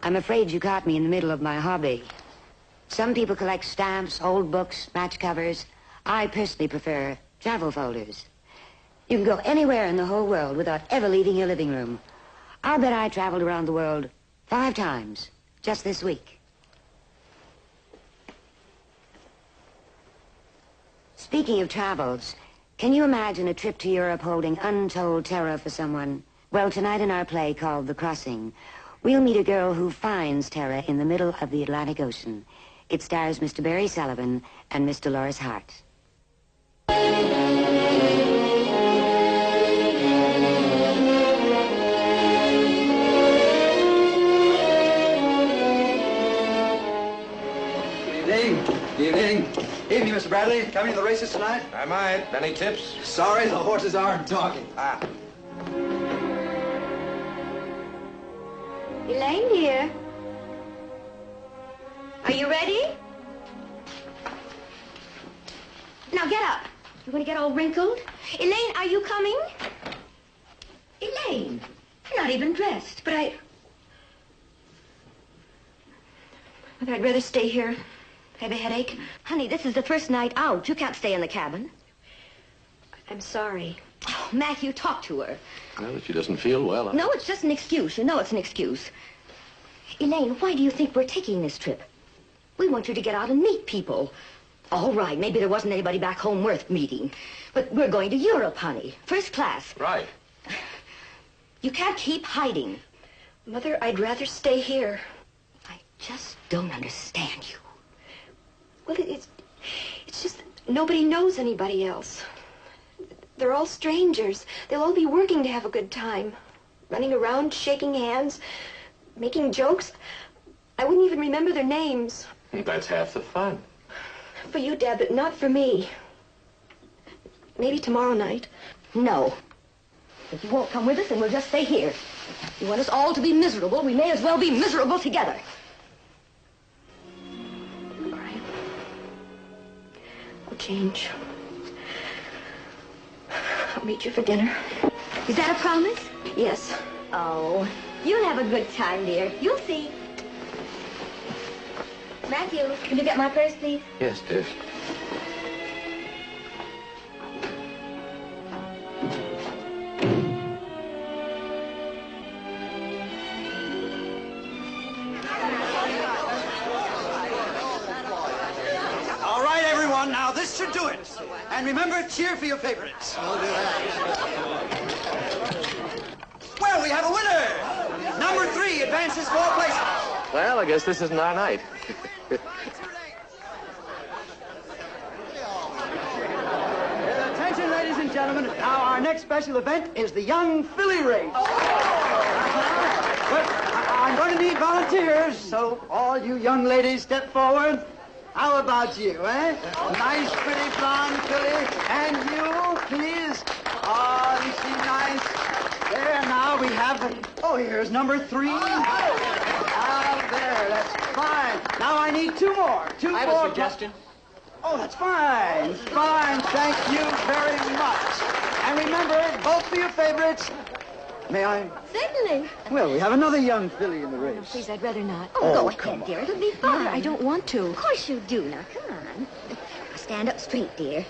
I'm afraid you caught me in the middle of my hobby. Some people collect stamps, old books, match covers. I personally prefer travel folders. You can go anywhere in the whole world without ever leaving your living room. I'll bet I traveled around the world 5 times just this week. Speaking of travels, can you imagine a trip to Europe holding untold terror for someone? Well, tonight in our play called The Crossing, we'll meet a girl who finds terror in the middle of the Atlantic Ocean. It stars Mr. Barry Sullivan and Miss Dolores Hart. Evening. Evening, Mr. Bradley. Coming to the races tonight? I might. Any tips? Sorry, the horses aren't talking. Elaine, dear. Are you ready? Now get up. You want to get all wrinkled? Elaine, are you coming? Elaine, you're not even dressed. But I'd rather stay here. I have a headache. Honey, this is the first night out. You can't stay in the cabin. I'm sorry. Oh, Matthew, talk to her. Well, if she doesn't feel well... No, it's just an excuse. You know it's an excuse. Elaine, why do you think we're taking this trip? We want you to get out and meet people. All right, maybe there wasn't anybody back home worth meeting. But we're going to Europe, honey. First class. Right. You can't keep hiding. Mother, I'd rather stay here. I just don't understand you. Well, it's just nobody knows anybody else. They're all strangers. They'll all be working to have a good time. Running around, shaking hands, making jokes. I wouldn't even remember their names. That's half the fun. For you, Dad, but not for me. Maybe tomorrow night. No. If you won't come with us, then we'll just stay here. You want us all to be miserable, we may as well be miserable together. Change. I'll meet you for dinner. Is that a promise? Yes. Oh, you'll have a good time, dear. You'll see. Matthew, can you get my purse, please? Yes, dear. Now, this should do it. And remember, cheer for your favorites. I'll do that. Well, we have a winner. Number 3 advances 4 places. Well, I guess this isn't our night. Attention, ladies and gentlemen. Now, our next special event is the Young Filly Race. But I'm going to need volunteers, so all you young ladies step forward. How about you, eh? Nice, pretty blonde filly. And you, please. Oh, you seem nice. There, now we have... Oh, here's number 3. Ah, there, that's fine. Now I need 2 more. I have a suggestion. Oh, that's fine. Fine, thank you very much. And remember, vote for your favorites. May I? Certainly. Well, we have another young filly in the race. Oh, please, I'd rather not. Oh, go come ahead, dear. on. It'll be fun. Mother, I don't want to. Of course you do. Now, come on. Stand up straight, dear.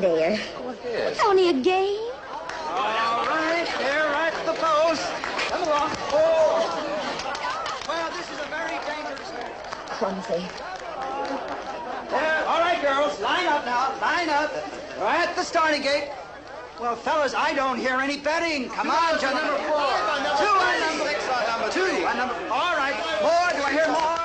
There. It's only a game. All right, there, right at the post. Come along. Oh. Well, this is a very dangerous race. Clumsy. There. All right, girls, line up now. Line up. Right at the starting gate. Well, fellas, I don't hear any betting. Come on, gentlemen. Number 4. 2 on number 6 on number 2 on number... All right. More. Do I hear more?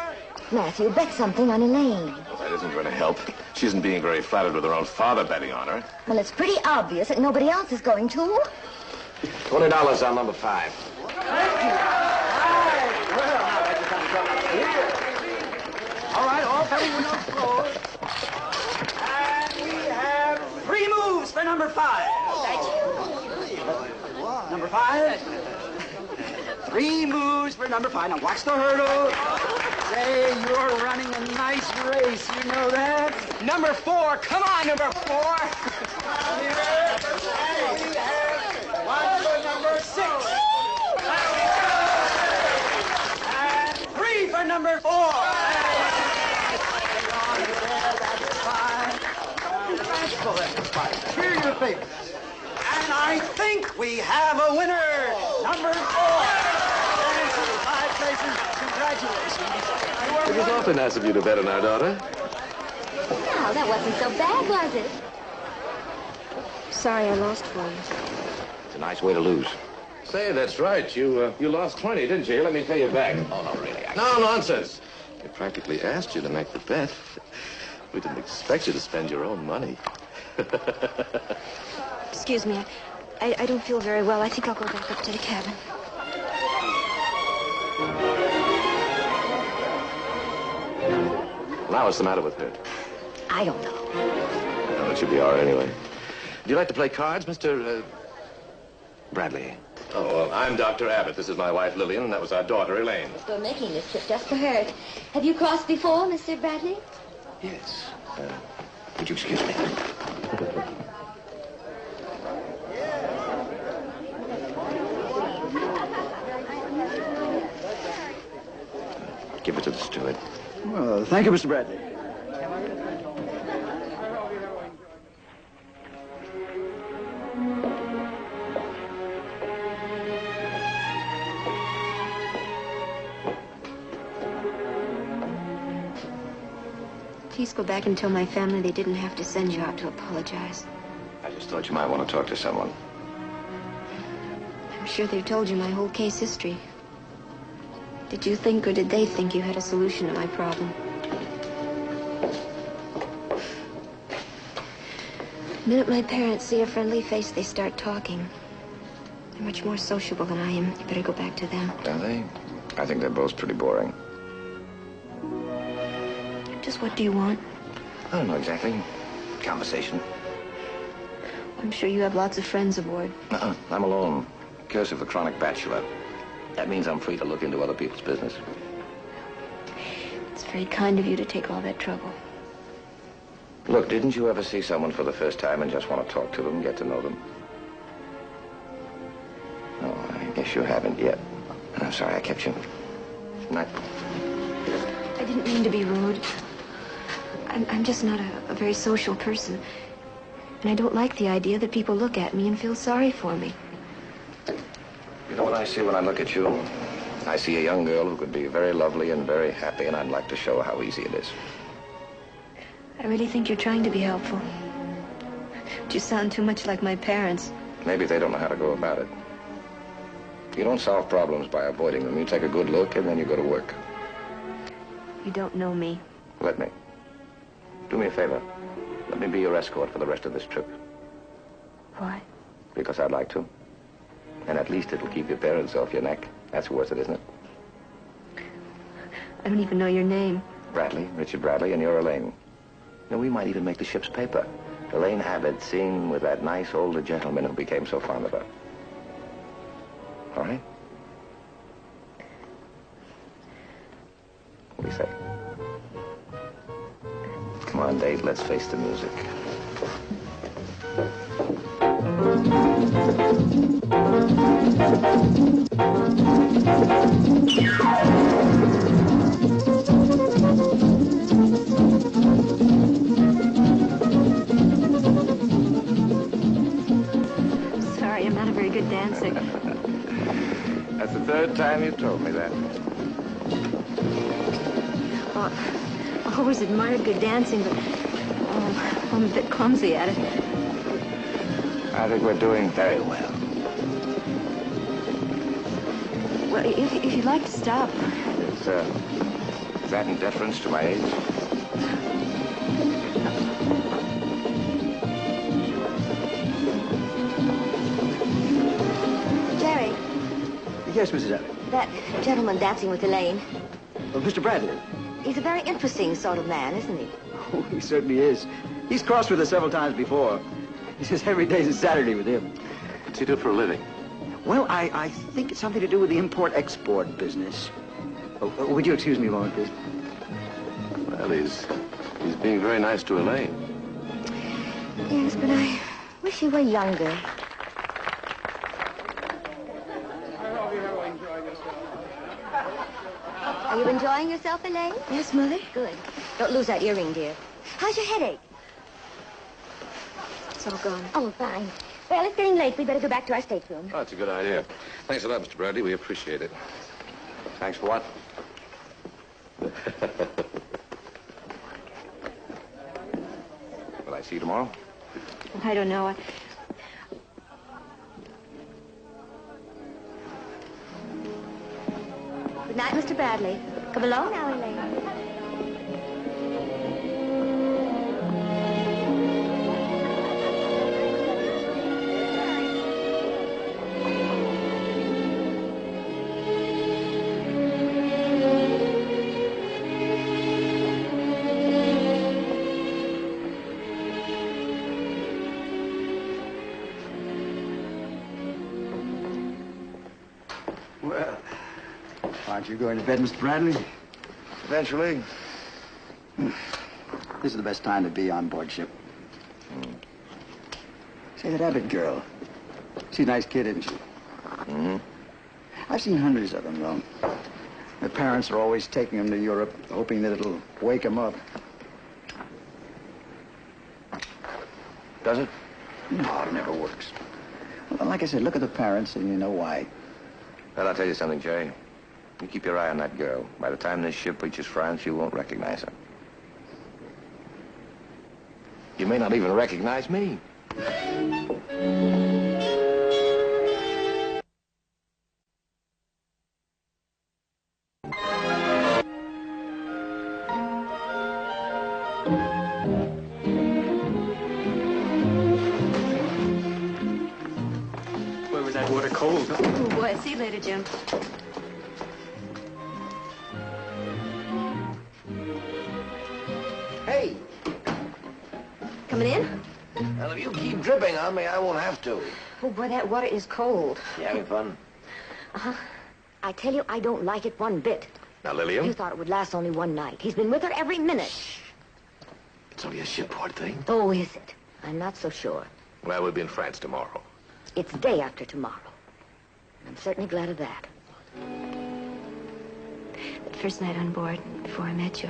Matthew, bet something on Elaine. Well, that isn't going to help. She isn't being very flattered with her own father betting on her. Well, it's pretty obvious that nobody else is going to. $20 on number 5. Thank you. All right, all betting windows closed. And we have 3 moves for number 5. Number 5. 3 moves for number 5. Now watch the hurdle. Say, you're running a nice race. You know that? Number 4. Come on, number 4. And we have one for number 6. And 3 number 4. That's fine. That's fine. Cheer your face. And I think we have a winner. Number 4. Thanks, 5 places. Congratulations. It was awfully nice of you to bet on our daughter. Well, that wasn't so bad, was it? Sorry I lost for you. It's a nice way to lose. Say, that's right. You lost 20, didn't you? Let me pay you back. Oh, no, really. No, nonsense. We practically asked you to make the bet. We didn't expect you to spend your own money. Excuse me. I don't feel very well. I think I'll go back up to the cabin. Now, what's the matter with her? I don't know. Well, it should be all right anyway. Do you like to play cards, Mr. Bradley? Oh, well, I'm Dr. Abbott. This is my wife, Lillian, and that was our daughter, Elaine. We're making this trip just for her. Have you crossed before, Mr. Bradley? Yes. Would you excuse me? Give it to the steward. Well, thank you, Mr. Bradley. Please go back and tell my family they didn't have to send you out to apologize. I just thought you might want to talk to someone. I'm sure they've told you my whole case history. Did you think or did they think you had a solution to my problem? The minute my parents see a friendly face, they start talking. They're much more sociable than I am. You better go back to them. Are they? I think they're both pretty boring. Just what do you want? I don't know exactly. Conversation. I'm sure you have lots of friends aboard. I'm alone. Curse of the chronic bachelor. That means I'm free to look into other people's business. It's very kind of you to take all that trouble. Look, didn't you ever see someone for the first time and just want to talk to them, get to know them? No, I guess you haven't yet. I'm sorry I kept you. Good night. I didn't mean to be rude. I'm just not a very social person. And I don't like the idea that people look at me and feel sorry for me. You know what I see when I look at you? I see a young girl who could be very lovely and very happy, and I'd like to show how easy it is. I really think you're trying to be helpful. But you sound too much like my parents. Maybe they don't know how to go about it. You don't solve problems by avoiding them. You take a good look, and then you go to work. You don't know me. Let me. Do me a favor. Let me be your escort for the rest of this trip. Why? Because I'd like to. And at least it'll keep your parents off your neck. That's worth it, isn't it? I don't even know your name. Bradley, Richard Bradley, and you're Elaine. Now, we might even make the ship's paper. Elaine Abbott seen with that nice older gentleman who became so fond of her. All right? What do you say? Come on, Dave, let's face the music. Sorry, I'm not a very good dancer. That's the third time you told me that. Well, I've always admired good dancing, but I'm a bit clumsy at it. I think we're doing very well. Well, if you'd like to stop. Is that in deference to my age? Jerry, Yes, Mrs. Abbott. that gentleman dancing with Elaine, Mr. Bradley. he's a very interesting sort of man, isn't he? Oh, he certainly is. He's crossed with us several times before. He says every day's a Saturday with him. What's he do for a living? Well, I think it's something to do with the import-export business. Would you excuse me a moment, please? Well, he's being very nice to Elaine. Yes, but I wish he were younger. Are you enjoying enjoying yourself, Elaine? Yes, Mother? Good. Don't lose that earring, dear. How's your headache? It's all gone. Oh, fine. Well, it's getting late. We better go back to our stateroom. Oh, that's a good idea. Thanks a lot, Mr. Bradley. We appreciate it. Thanks for what? Will I see you tomorrow? I don't know. Good night, Mr. Bradley. Come along now, Elaine. Well, aren't you going to bed, Mr. Bradley? Eventually. This is the best time to be on board ship. Say, that Abbott girl. She's a nice kid, isn't she? Mm-hmm. I've seen hundreds of them, though. Their parents are always taking them to Europe, hoping that it'll wake them up. Does it? No, it never works. Well, like I said, look at the parents and you know why. Well, I'll tell you something, Jay. You keep your eye on that girl. By the time this ship reaches France, you won't recognize her. You may not even recognize me. Boy, was that water cold. Oh, boy. See you later, Jim. Hey! Coming in? Well, if you keep dripping on me, I won't have to. Oh, boy, that water is cold. You having fun? Uh-huh. I tell you, I don't like it one bit. Now, Lillian. You thought it would last only one night. He's been with her every minute. It's only a shipboard thing. Oh, is it? I'm not so sure. Well, we'll be in France tomorrow. It's day after tomorrow. I'm certainly glad of that. That first night on board, before I met you,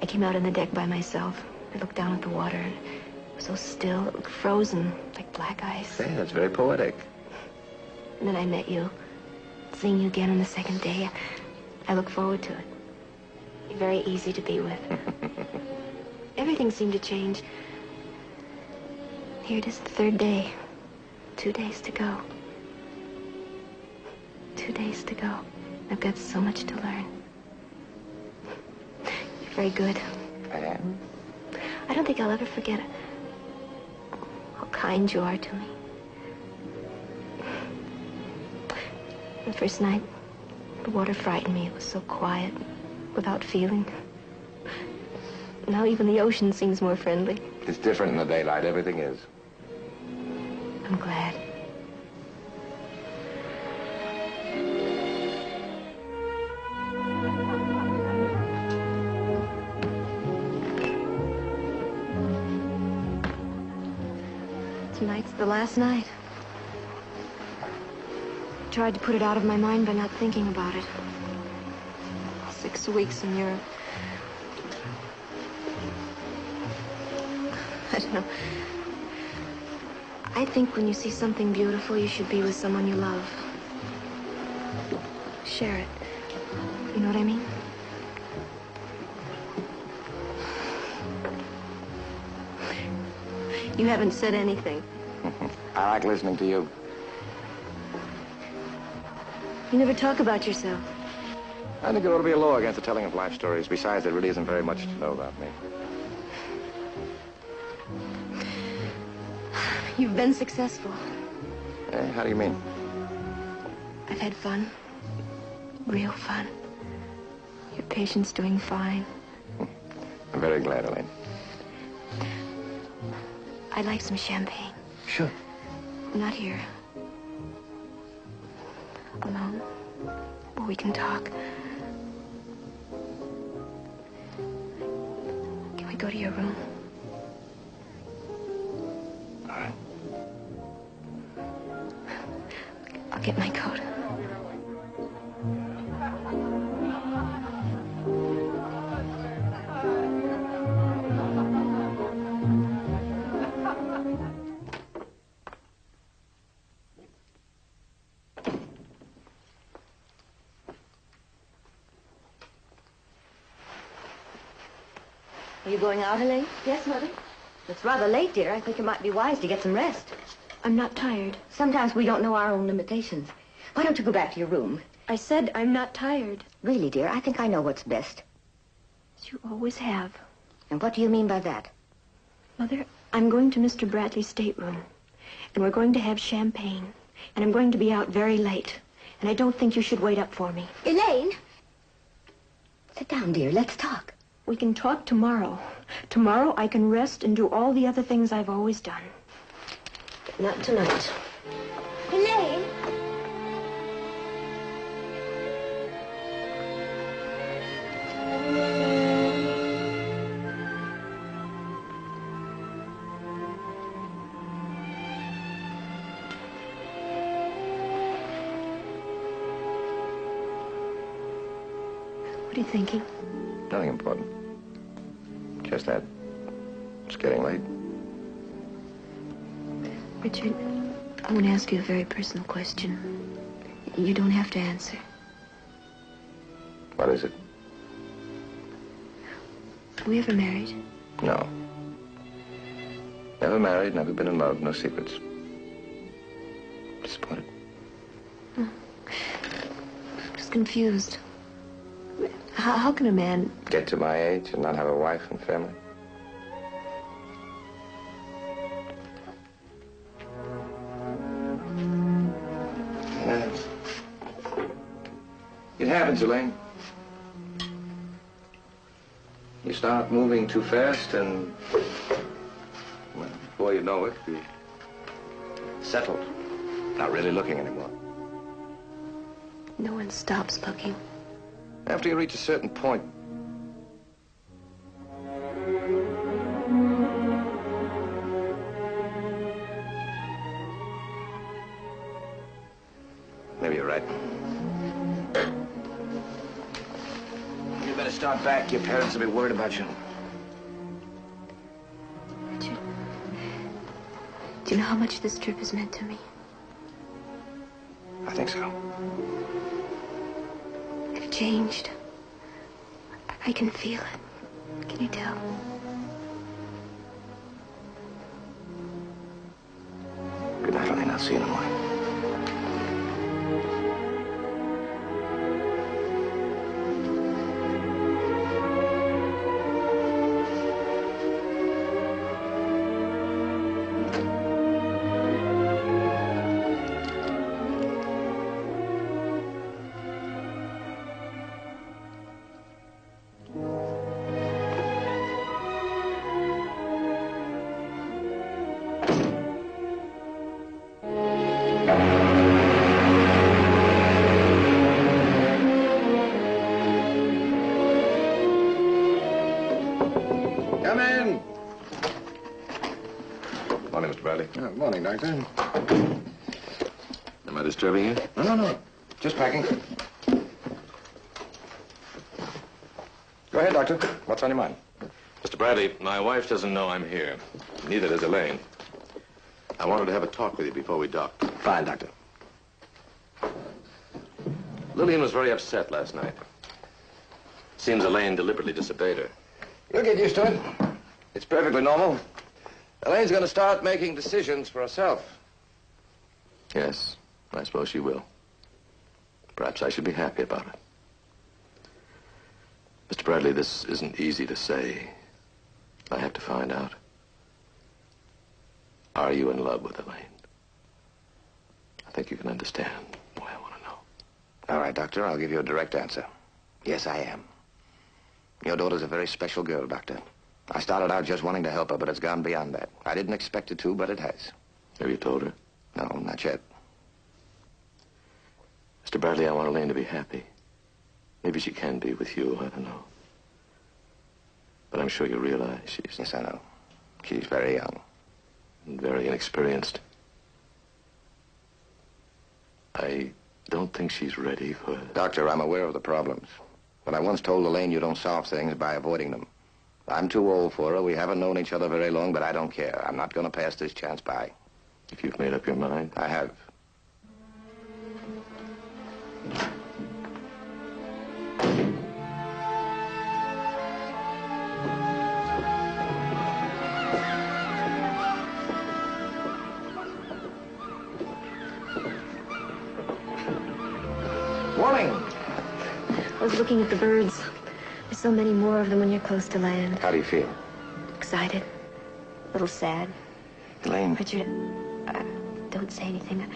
I came out on the deck by myself. I looked down at the water, and it was so still, it looked frozen, like black ice. Hey, that's very poetic. And then I met you. Seeing you again on the second day, I look forward to it. You're very easy to be with. Everything seemed to change. Here it is, the third day. 2 days to go. 2 days to go. I've got so much to learn. You're very good. I am? I don't think I'll ever forget how kind you are to me. The first night, the water frightened me. It was so quiet, without feeling. Now even the ocean seems more friendly. It's different in the daylight. Everything is. I'm glad. Tonight's the last night. Tried to put it out of my mind by not thinking about it. 6 weeks in Europe. I don't know. I think when you see something beautiful, you should be with someone you love. Share it. You know what I mean? You haven't said anything. I like listening to you. You never talk about yourself. I think it ought to be a law against the telling of life stories. Besides, there really isn't very much to know about me. You've been successful. How do you mean? I've had fun. Real fun. Your patient's doing fine. I'm very glad, Elaine. I'd like some champagne. Sure. Not here. Alone. Where we can talk. Can we go to your room? All right. I'll get my coat. Are you going out, Elaine? Yes, Mother? It's rather late, dear. I think it might be wise to get some rest. I'm not tired. Sometimes we don't know our own limitations. Why don't you go back to your room? I said I'm not tired. Really, dear, I think I know what's best. As you always have. And what do you mean by that? Mother, I'm going to Mr. Bradley's stateroom. And we're going to have champagne. And I'm going to be out very late. And I don't think you should wait up for me. Elaine! Sit down, dear. Let's talk. We can talk tomorrow. Tomorrow I can rest and do all the other things I've always done. But not tonight. Elaine! What are you thinking? Nothing important. Just that it's getting late. Richard, I want to ask you a very personal question. You don't have to answer. What is it? Were we ever married? No. Never married, never been in love, no secrets. Disappointed. I'm just confused. How can a man... Get to my age and not have a wife and family? It happens, Elaine. You start moving too fast and, well, before you know it, you settled. Not really looking anymore. No one stops looking. After you reach a certain point, maybe you're right. You better start back. Your parents will be worried about you. Richard, do you know how much this trip has meant to me? I think so. I've changed. I can feel it. Can you tell? Good night, Elaine. I'll see you in the morning. Come in. Morning, Mr. Bradley. Morning, Doctor. Am I disturbing you? No. Just packing. Go ahead, Doctor. What's on your mind? Mr. Bradley, my wife doesn't know I'm here. Neither does Elaine. I wanted to have a talk with you before we docked. Fine, Doctor. Lillian was very upset last night. Seems Elaine deliberately disobeyed her. You'll get used to it. It's perfectly normal. Elaine's going to start making decisions for herself. Yes, I suppose she will. Perhaps I should be happy about it. Mr. Bradley, this isn't easy to say. I have to find out. Are you in love with Elaine? I think you can understand why I want to know. All right, Doctor, I'll give you a direct answer. Yes, I am. Your daughter's a very special girl, Doctor. I started out just wanting to help her, but it's gone beyond that. I didn't expect it to, but it has. Have you told her? No, not yet. Mr. Bradley, I want Elaine to be happy. Maybe she can be with you, I don't know. But I'm sure you realize she's... Yes, I know. She's very young. And very inexperienced. I don't think she's ready for... Doctor, I'm aware of the problems. But I once told Elaine you don't solve things by avoiding them. I'm too old for her. We haven't known each other very long, but I don't care. I'm not going to pass this chance by. If you've made up your mind? I have. looking at the birds. There's so many more of them when you're close to land. How do you feel? Excited. A little sad. Elaine. Richard, don't say anything.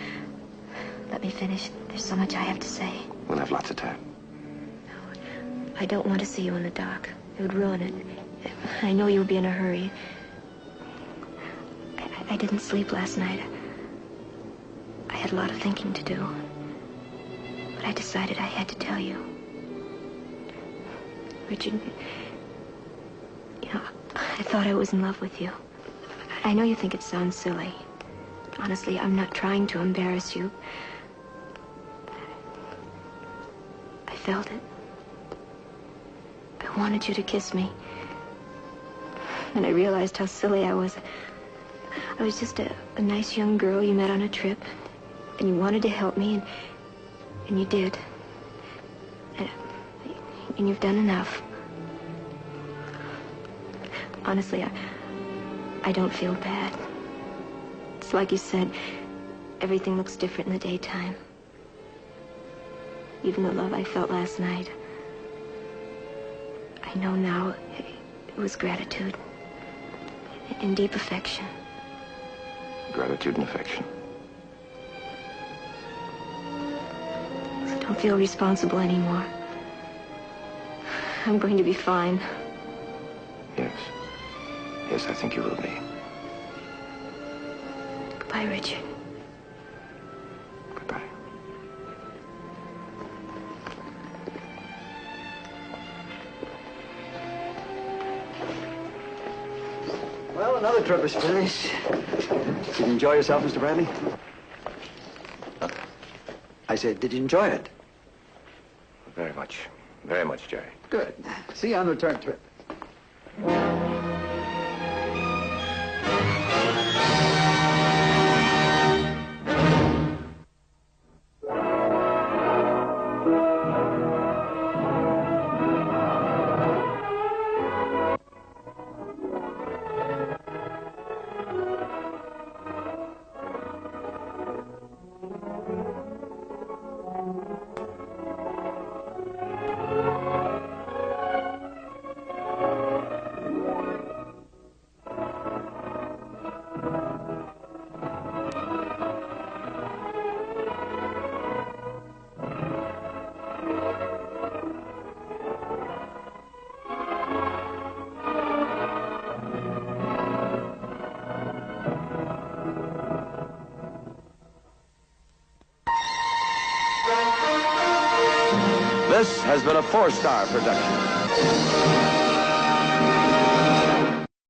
Let me finish. There's so much I have to say. We'll have lots of time. I don't want to see you in the dark. It would ruin it. I know you'll be in a hurry. I didn't sleep last night. I had a lot of thinking to do. But I decided I had to tell you. Richard, you know, I thought I was in love with you. I know you think it sounds silly. Honestly, I'm not trying to embarrass you. I felt it. I wanted you to kiss me. And I realized how silly I was. I was just a nice young girl you met on a trip. And you wanted to help me, and you did. And you've done enough. Honestly, I don't feel bad. It's like you said, everything looks different in the daytime. Even the love I felt last night, I know now it was gratitude and deep affection. Gratitude and affection. So don't feel responsible anymore. I'm going to be fine. Yes. Yes, I think you will be. Goodbye, Richard. Goodbye. Well, another trip is finished. Did you enjoy yourself, Mr. Bradley? I said, did you enjoy it? Very much. Very much, Jerry. Good. See you on the return trip. This has been a 4-star production.